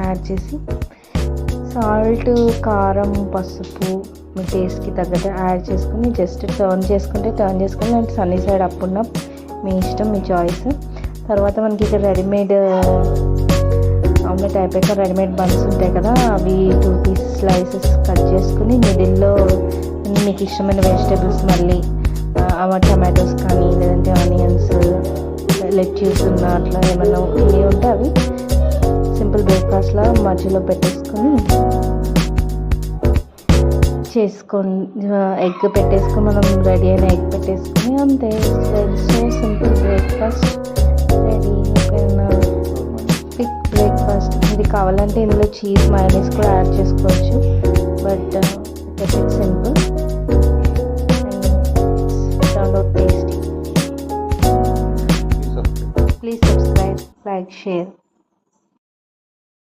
Add చేసి salt, కారం, పసుపు మీ టేస్ట్కి తగ్గట్టు యాడ్ చేసుకుని జస్ట్ టర్న్ చేసుకుని అండ్ సన్నీ సైడ్ అప్ ఉన్న మీ ఇష్టం, మీ చాయిస్. తర్వాత మనకి ఇక్కడ రెడీమేడ్ ఆమ్లెట్ అయిపోయాక రెడీమేడ్ బన్స్ ఉంటాయి కదా, అవి 2 పీస్ స్లైసెస్ కట్ చేసుకుని మిడిల్లో మీకు ఇష్టమైన వెజిటేబుల్స్ మళ్ళీ టమాటోస్ కానీ లేదంటే ఆనియన్స్, లెట్యూస్ ఉన్న అట్లా ఏమన్నా ఏ ఉంటే అవి సింపుల్ బ్రేక్ఫాస్ట్లా మధ్యలో పెట్టేసుకొని ఎగ్ పెట్టేసుకొని మనం రెడీ అయిన ఎగ్ పెట్టేసుకొని అంతే. So simple breakfast ready. Quick breakfast. ఇది కావాలంటే ఇందులో చీజ్, మయోనీస్ కూడా యాడ్ చేసుకోవచ్చు, but it simple tasty. Please subscribe, like, share.